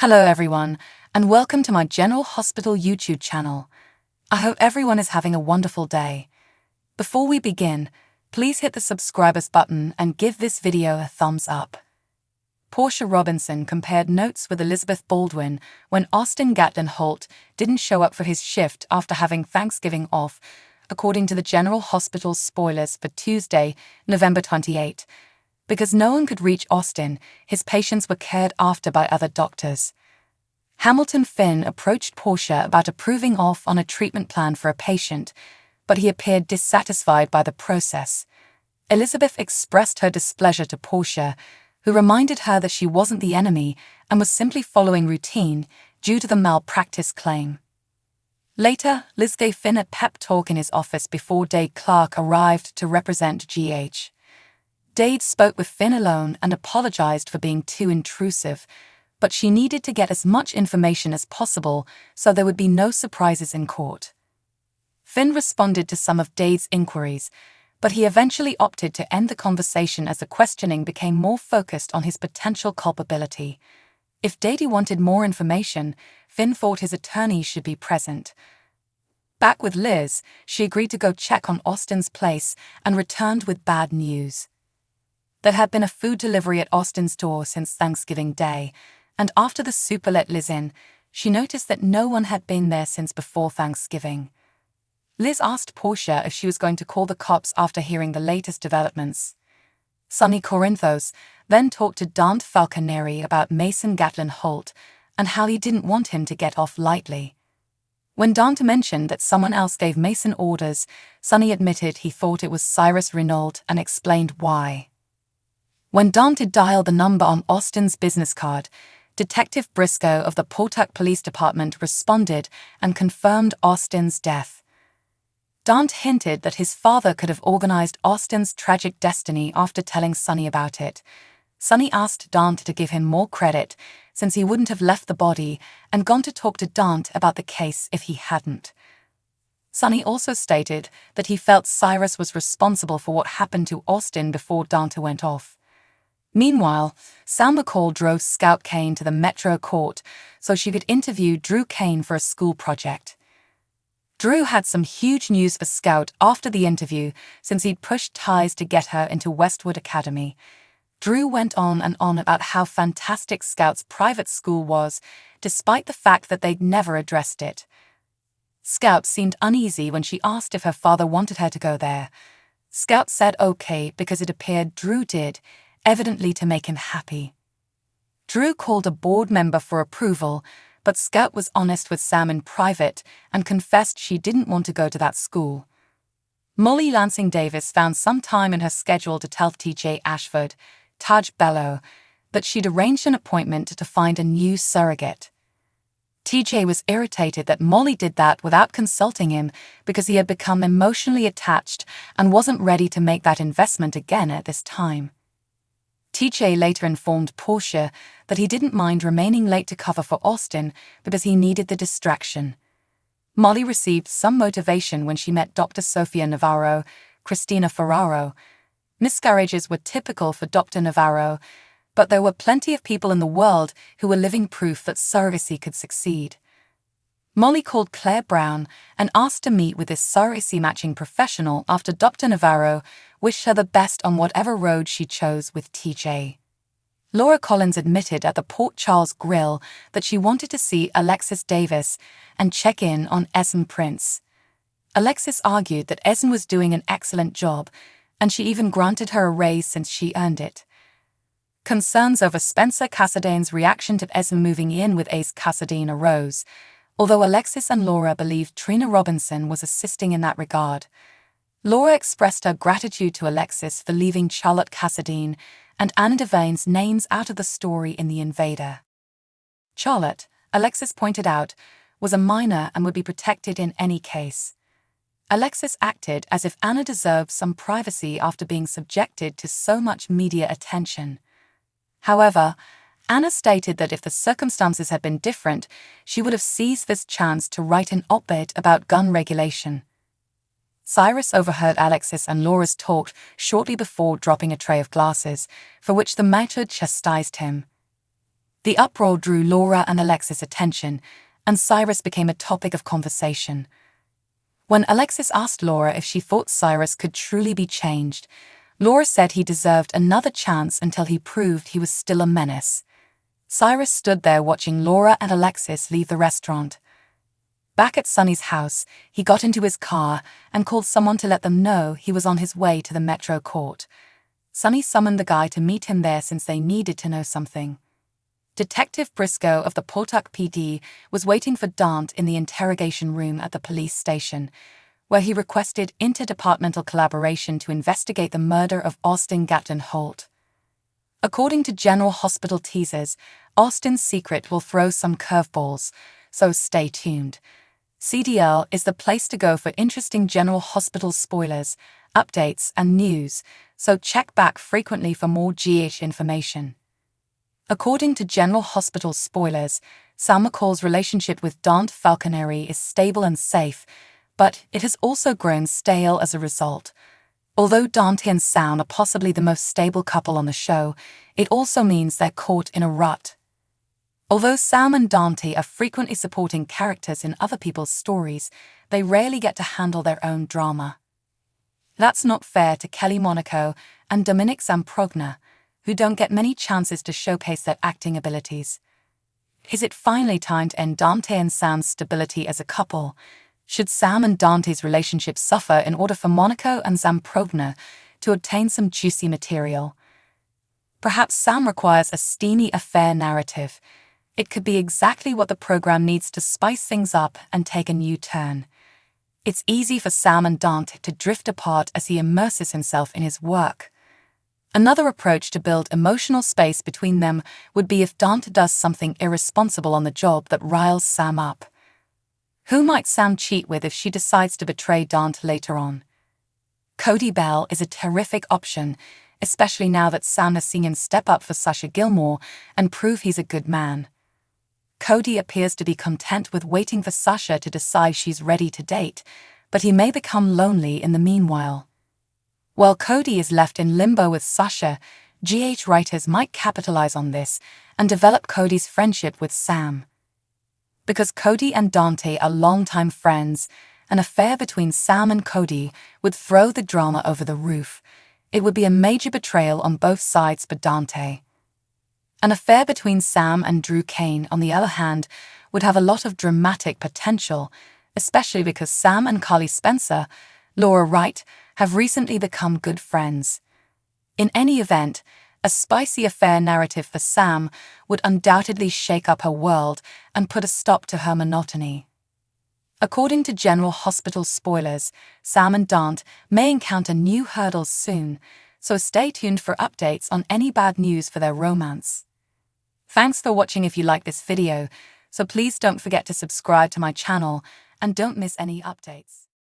Hello everyone, and welcome to my General Hospital YouTube channel. I hope everyone is having a wonderful day. Before we begin, please hit the subscribers button and give this video a thumbs up. Portia Robinson compared notes with Elizabeth Baldwin when Austin Gatlin Holt didn't show up for his shift after having Thanksgiving off, according to the General Hospital's spoilers for Tuesday, November 28. Because no one could reach Austin, his patients were cared after by other doctors. Hamilton Finn approached Portia about approving off on a treatment plan for a patient, but he appeared dissatisfied by the process. Elizabeth expressed her displeasure to Portia, who reminded her that she wasn't the enemy and was simply following routine due to the malpractice claim. Later, Liz gave Finn a pep talk in his office before Dade Clark arrived to represent GH. Dade spoke with Finn alone and apologized for being too intrusive, but she needed to get as much information as possible so there would be no surprises in court. Finn responded to some of Dade's inquiries, but he eventually opted to end the conversation as the questioning became more focused on his potential culpability. If Dade wanted more information, Finn thought his attorney should be present. Back with Liz, she agreed to go check on Austin's place and returned with bad news. There had been a food delivery at Austin's door since Thanksgiving Day, and after the super let Liz in, she noticed that no one had been there since before Thanksgiving. Liz asked Portia if she was going to call the cops after hearing the latest developments. Sonny Corinthos then talked to Dante Falconeri about Mason Gatlin Holt and how he didn't want him to get off lightly. When Dante mentioned that someone else gave Mason orders, Sonny admitted he thought it was Cyrus Renault and explained why. When Dante dialed the number on Austin's business card, Detective Briscoe of the Pawtuck Police Department responded and confirmed Austin's death. Dante hinted that his father could have organized Austin's tragic destiny after telling Sonny about it. Sonny asked Dante to give him more credit, since he wouldn't have left the body and gone to talk to Dante about the case if he hadn't. Sonny also stated that he felt Cyrus was responsible for what happened to Austin before Dante went off. Meanwhile, Sam McCall drove Scout Kane to the Metro Court so she could interview Drew Kane for a school project. Drew had some huge news for Scout after the interview since he'd pushed ties to get her into Westwood Academy. Drew went on and on about how fantastic Scout's private school was, despite the fact that they'd never addressed it. Scout seemed uneasy when she asked if her father wanted her to go there. Scout said okay because it appeared Drew did, evidently to make him happy. Drew called a board member for approval, but Scout was honest with Sam in private and confessed she didn't want to go to that school. Molly Lansing Davis found some time in her schedule to tell TJ Ashford, Taj Bello, that she'd arranged an appointment to find a new surrogate. TJ was irritated that Molly did that without consulting him because he had become emotionally attached and wasn't ready to make that investment again at this time. TJ later informed Portia that he didn't mind remaining late to cover for Austin because he needed the distraction. Molly received some motivation when she met Dr. Sofia Navarro, Christina Ferraro. Miscarriages were typical for Dr. Navarro, but there were plenty of people in the world who were living proof that surrogacy could succeed. Molly called Claire Brown and asked to meet with this surrogacy matching professional after Dr. Navarro wished her the best on whatever road she chose with TJ. Laura Collins admitted at the Port Charles Grill that she wanted to see Alexis Davis and check in on Essen Prince. Alexis argued that Essen was doing an excellent job, and she even granted her a raise since she earned it. Concerns over Spencer Cassadine's reaction to Essen moving in with Ace Cassadine arose, although Alexis and Laura believed Trina Robinson was assisting in that regard. Laura expressed her gratitude to Alexis for leaving Charlotte Cassadine and Anna Devane's names out of the story in The Invader. Charlotte, Alexis pointed out, was a minor and would be protected in any case. Alexis acted as if Anna deserved some privacy after being subjected to so much media attention. However, Anna stated that if the circumstances had been different, she would have seized this chance to write an op-ed about gun regulation. Cyrus overheard Alexis and Laura's talk shortly before dropping a tray of glasses, for which the matron chastised him. The uproar drew Laura and Alexis' attention, and Cyrus became a topic of conversation. When Alexis asked Laura if she thought Cyrus could truly be changed, Laura said he deserved another chance until he proved he was still a menace. Cyrus stood there watching Laura and Alexis leave the restaurant. Back at Sunny's house, he got into his car and called someone to let them know he was on his way to the Metro Court. Sunny summoned the guy to meet him there since they needed to know something. Detective Briscoe of the Pawtuck PD was waiting for Dante in the interrogation room at the police station, where he requested interdepartmental collaboration to investigate the murder of Austin Gatlin Holt. According to General Hospital teasers, Austin's secret will throw some curveballs, so stay tuned. CDL is the place to go for interesting General Hospital spoilers, updates, and news, so check back frequently for more GH information. According to General Hospital spoilers, Sam McCall's relationship with Dante Falconeri is stable and safe, but it has also grown stale as a result. Although Dante and Sam are possibly the most stable couple on the show, it also means they're caught in a rut. Although Sam and Dante are frequently supporting characters in other people's stories, they rarely get to handle their own drama. That's not fair to Kelly Monaco and Dominic Zamprogna, who don't get many chances to showcase their acting abilities. Is it finally time to end Dante and Sam's stability as a couple? Should Sam and Dante's relationship suffer in order for Monaco and Zamprogna to obtain some juicy material? Perhaps Sam requires a steamy affair narrative. It could be exactly what the program needs to spice things up and take a new turn. It's easy for Sam and Dante to drift apart as he immerses himself in his work. Another approach to build emotional space between them would be if Dante does something irresponsible on the job that riles Sam up. Who might Sam cheat with if she decides to betray Dante later on? Cody Bell is a terrific option, especially now that Sam has seen him step up for Sasha Gilmore and prove he's a good man. Cody appears to be content with waiting for Sasha to decide she's ready to date, but he may become lonely in the meanwhile. While Cody is left in limbo with Sasha, GH writers might capitalize on this and develop Cody's friendship with Sam. Because Cody and Dante are longtime friends, an affair between Sam and Cody would throw the drama over the roof. It would be a major betrayal on both sides for Dante. An affair between Sam and Drew Kane, on the other hand, would have a lot of dramatic potential, especially because Sam and Carly Spencer, Laura Wright, have recently become good friends. In any event, a spicy affair narrative for Sam would undoubtedly shake up her world and put a stop to her monotony. According to General Hospital spoilers, Sam and Dante may encounter new hurdles soon, so stay tuned for updates on any bad news for their romance. Thanks for watching. If you like this video, so please don't forget to subscribe to my channel and don't miss any updates.